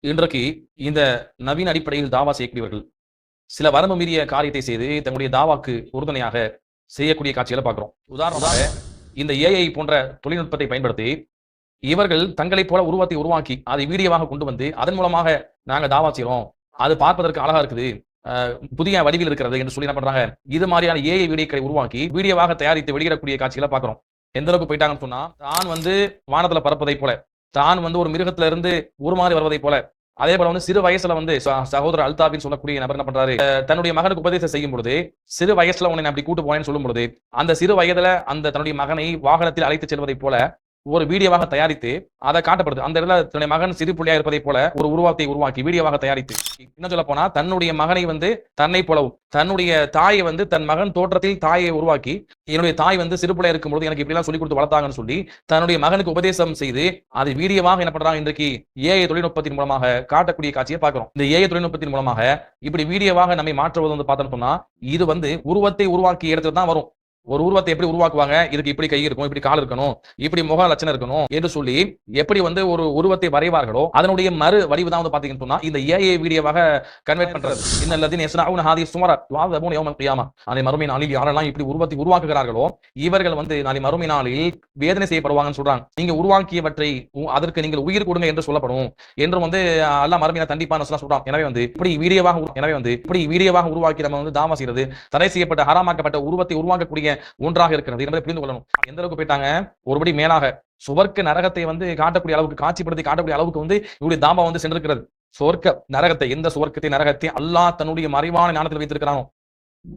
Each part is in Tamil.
இன்றைக்கு இந்த நவீன அடிப்படையில் தாவா செய்யக்கூடியவர்கள் சில வரம்பு மீறிய காரியத்தை செய்து தங்களுடைய தாவாக்கு உறுதுணையாக செய்யக்கூடிய காட்சிகளை பார்க்கிறோம். உதாரணமாக இந்த ஏஐ போன்ற தொழில்நுட்பத்தை பயன்படுத்தி இவர்கள் தங்களைப் போல உருவத்தை உருவாக்கி அதை வீடியோவாக கொண்டு வந்து அதன் மூலமாக நாங்க தாவா செய்றோம், அது பார்ப்பதற்கு அழகா இருக்குது, புதிய வடிவில் இருக்கிறது என்று சொல்லி என்ன பண்றாங்க, இது மாதிரியான ஏஐ வீடியோக்களை உருவாக்கி வீடியோவாக தயாரித்து வெளியிடக்கூடிய காட்சிகளை பார்க்கிறோம். எந்த அளவுக்கு போயிட்டாங்கன்னு சொன்னா, தான் வந்து வானத்துல பறப்பதை போல, தான் வந்து ஒரு மிருகத்துல இருந்து உருமாறி வருவதை போல, அதே போல வந்து சிறு வயசுல வந்து சகோதரர் அல்தாபின்னு சொல்லக்கூடிய நபர் என்ன பண்றாரு, தன்னுடைய மகனுக்கு உபதேசம் செய்யும் பொழுது சிறு வயசுல உன்னை அப்படி கூட்டு போனேன்னு சொல்லும் பொழுது அந்த சிறு வயதுல அந்த தன்னுடைய மகனை வாகனத்தில் அழைத்து செல்வதை போல ஒரு வீடியோவாக தயாரித்து அதை காட்டப்படுது. அந்த இடத்துல தன்னுடைய மகன் சிறு புள்ளியா இருப்பதை போல ஒரு உருவத்தை உருவாக்கி வீடியோவாக தயாரித்து, என்ன சொல்ல போனா தன்னுடைய மகனை வந்து தன்னை போலவும், தன்னுடைய தாயை வந்து தன் மகன் தோற்றத்தில் தாயை உருவாக்கி, என்னுடைய தாய் வந்து சிறு பிள்ளையா இருக்கும்போது எனக்கு இப்படி எல்லாம் சொல்லிக் கொடுத்து வளர்த்தாங்கன்னு சொல்லி தன்னுடைய மகனுக்கு உபதேசம் செய்து அது வீடியோவாக என்ன பண்றாங்க, இன்றைக்கு ஏஐ தொழில்நுட்பத்தின் மூலமாக காட்டக்கூடிய காட்சியை பார்க்கிறோம். இந்த ஏஐ தொழில்நுட்பத்தின் மூலமாக இப்படி வீடியோவாக நம்மை மாற்றுவது வந்து பார்த்தோம்னு சொன்னா, இது வந்து உருவத்தை உருவாக்கிய இடத்துல தான் வரும். ஒரு உருவத்தை எப்படி உருவாக்குவாங்க, இதுக்கு இப்படி கை இருக்கும், இப்படி கால் இருக்கணும், இப்படி முக லட்சணம் இருக்கணும் என்று சொல்லி எப்படி வந்து ஒரு உருவத்தை வரைவார்களோ அதனுடைய மறு வடிவு தான் வந்து பாத்தீங்கன்னு சொன்னா இந்த ஏஐ வீடியோவாக கன்வெர்ட் பண்றது. இன்னல்லதீன யஸ்னஊன ஹாதிஹி ஸுவர வஅதபூன யௌமல் கியாமா, நாளை மறுமை நாளில் யாரெல்லாம் இப்படி உருவத்தை உருவாக்குகிறார்களோ இவர்கள் வந்து நாளை மறுமை நாளில் வேதனை செய்யப்படுவாங்கன்னு சொல்றாங்க. நீங்க உருவாக்கியவற்றை அதற்கு நீங்கள் உயிர் கொடுங்க என்று சொல்லப்படும் என்று வந்து அல்லாஹ் மறுமையில தண்டிப்பான்னு சொல்றான். எனவே வந்து இப்படி வீடியோவாக உருவாக்கி நம்ம வந்து தாவா செய்யறது தடை செய்யப்பட்ட ஹராமாக்கப்பட்ட உருவத்தை உருவாக்கக்கூடிய ஒன்றாக இருக்கிறது என்பதை புரிந்து கொள்ளணும். எந்த அளவுக்கு போயிட்டாங்க, ஒருபடி மேலாக சுவர்க்க நரகத்தை வந்து காட்டக்கூடிய அளவுக்கு, காட்சிப்படுத்தி காட்டக்கூடிய அளவுக்கு வந்து இவருடைய தாபா வந்து சென்றிருக்கிறது. சுவர்க்க நரகத்தை, எந்த சுவர்க்கத்தை நரகத்தை அல்லாஹ் தன்னுடைய மறைவான ஞானத்தில் வைத்திருக்கிறானோ,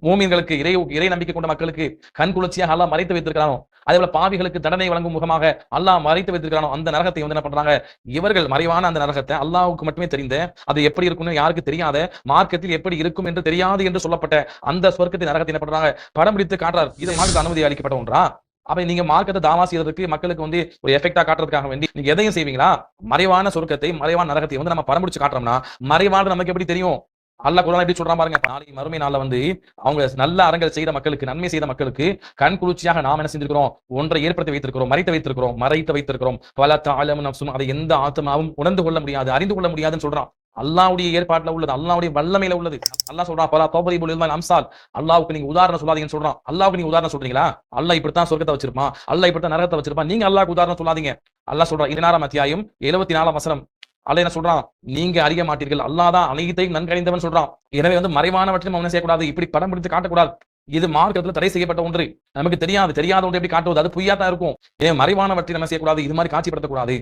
மூமின்களுக்கு இறை நம்பிக்கை கொண்ட மக்களுக்கு கண் குளிர்ச்சியாக அல்லாஹ் மறைத்து வைத்திருக்கிறானோ, அதே போல பாவிகளுக்கு தண்டனை வழங்கும் முகமாக அல்லாஹ் மறைத்து வைத்திருக்கிறானோ, அந்த நரகத்தை வந்து என்ன பண்றாங்க, இவர்கள் மறைவான அந்த நரகத்தை அல்லாஹ்வுக்கு மட்டுமே தெரிந்த, அது எப்படி இருக்கும்னு யாருக்கு தெரியாத, மார்க்கத்தில் எப்படி இருக்கும் என்று தெரியாது என்று சொல்லப்பட்ட அந்த சொர்க்கத்தின் நரகத்தை என்ன பண்றாங்க, படம் பிடித்து காட்டுறார். இதை மார்க்கத்தில் அனுமதி அளிக்கப்பட்ட ஒன்றா? அப்ப நீங்க மார்க்கத்தை தாவா செய்யறதுக்கு மக்களுக்கு வந்து ஒரு எஃபெக்டா காட்டுறதுக்காக வேண்டி நீங்க எதையும் செய்வீங்களா? மறைவான சொர்க்கத்தை, மறைவான நரகத்தை வந்து நம்ம படம் பிடிச்சு காட்டுறோம்னா மறைவான நமக்கு எப்படி தெரியும்? அல்லாஹ் குர்ஆன்ல எப்படி சொல்றான் பாருங்க. நாளைக்கு மறுமை நாள்ல வந்து அவங்க நல்ல அறங்கள் செய்த மக்களுக்கு, நன்மை செய்த மக்களுக்கு கண் குளிர்ச்சியாக நாம் என்ன செஞ்சிருக்கிறோம், ஒன்றை ஏற்படுத்தி வைத்திருக்கிறோம், மறைத்து வைத்திருக்கிறோம். பல தஅலமு நஃப்ஸும், அதை எந்த ஆத்மாவும் உணர்ந்து கொள்ள முடியாது, அறிந்து கொள்ள முடியாதுன்னு சொல்றான். அல்லாஹ்வுடைய ஏற்பாட்டுல உள்ளது, அல்லாஹ்வுடைய வல்லமையில உள்ளது. அல்லாஹ் சொல்றான் பலா தௌபரிபுல் இல்மல் அம்சால், அல்லாஹ்வுக்கு நீங்க உதாரணம் சொல்லாதீங்கன்னு சொல்றான். அல்லாஹ்வுக்கு நீங்க உதாரணம் சொல்றீங்களா? அல்லாஹ் இப்படித்தான் சொர்க்கத்தை வச்சிருப்பான், அல்லாஹ் இப்படித்தான் நரகத்தை வச்சிருப்பான், நீங்க அல்லாஹ்வுக்கு உதாரணம் சொல்லாதீங்க. அல்லாஹ் சொல்றான் 16ஆம் அத்தியாயம் 74ஆம் வசனம். அல்லாஹ் என்ன சொல்றான், நீங்க அறிய மாட்டீர்கள், அல்லாஹ் தான் அனைத்தையும் நன்கறிந்தவன் சொல்றான். எனவே வந்து மறைவானவற்றையும் என்ன செய்யக்கூடாது, இப்படி படம் பிடித்து காட்டக்கூடாது. இது மார்க்கத்துல தடை செய்யப்பட்ட ஒன்று. நமக்கு தெரியாத ஒன்று எப்படி காட்டுவது, அது பொய்யா தான் இருக்கும். மறைவானவற்றை நம்ம செய்யக்கூடாது, இது மாதிரி காட்சிப்படுத்தக்கூடாது.